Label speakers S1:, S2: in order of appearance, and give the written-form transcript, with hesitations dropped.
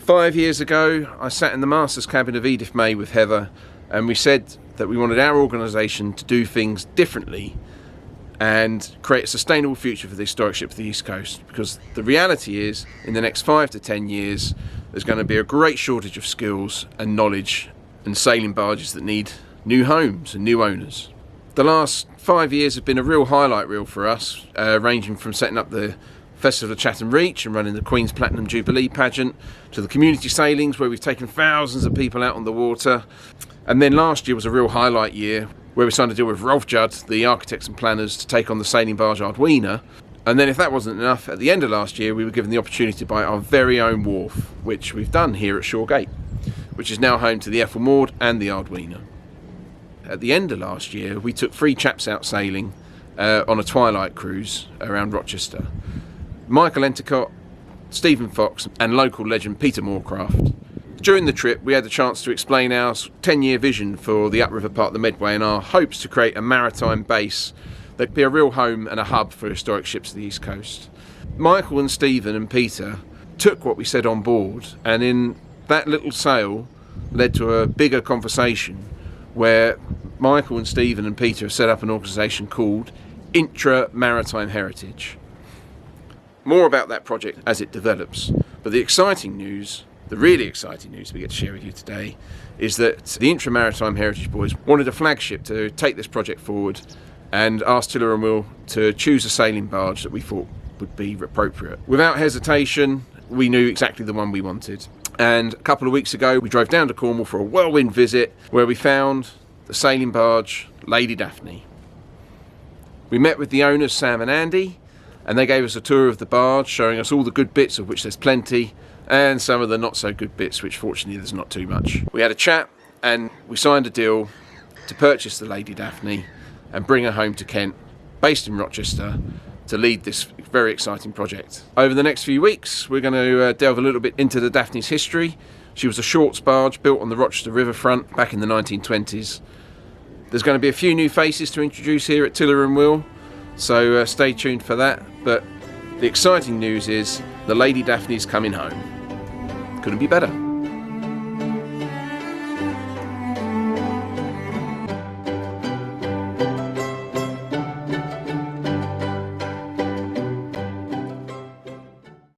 S1: 5 years ago, I sat in the master's cabin of Edith May with Heather, and we said that we wanted our organisation to do things differently and create a sustainable future for the historic ships of the East Coast, because the reality is, in the next 5 to 10 years, there's going to be a great shortage of skills and knowledge and sailing barges that need new homes and new owners. The last 5 years have been a real highlight reel for us, ranging from setting up the Festival of Chatham Reach and running the Queen's Platinum Jubilee pageant, to the community sailings where we've taken thousands of people out on the water. And then last year was a real highlight year where we signed a deal with Rolf Judd, the architects and planners, to take on the sailing barge Ardwina. And then if that wasn't enough, at the end of last year we were given the opportunity to buy our very own wharf, which we've done here at Shoregate, which is now home to the Ethel Maud and the Ardwina. At the end of last year we took 3 chaps out sailing on a twilight cruise around Rochester. Michael Entercott, Stephen Fox and local legend Peter Moorcraft. During the trip we had the chance to explain our 10-year vision for the upriver part of the Medway and our hopes to create a maritime base that could be a real home and a hub for historic ships of the East Coast. Michael and Stephen and Peter took what we said on board, and in that little sail led to a bigger conversation where Michael and Stephen and Peter have set up an organisation called Intra-Maritime Heritage. More about that project as it develops, but the exciting news, the really exciting news we get to share with you today, is that the Intra-Maritime Heritage Boys wanted a flagship to take this project forward and asked Tiller Wheel to choose a sailing barge that we thought would be appropriate. Without hesitation, we knew exactly the one we wanted. And a couple of weeks ago we drove down to Cornwall for a whirlwind visit where we found the sailing barge Lady Daphne. We met with the owners Sam and Andy, and they gave us a tour of the barge, showing us all the good bits, of which there's plenty, and some of the not so good bits, which fortunately there's not too much. We had a chat and we signed a deal to purchase the Lady Daphne and bring her home to Kent, based in Rochester, to lead this very exciting project. Over the next few weeks we're going to delve a little bit into the Daphne's history. She was a shorts barge built on the Rochester riverfront back in the 1920s. There's going to be a few new faces to introduce here at Tiller Wheel, so stay tuned for that. But the exciting news is the Lady Daphne's coming home. Couldn't be better.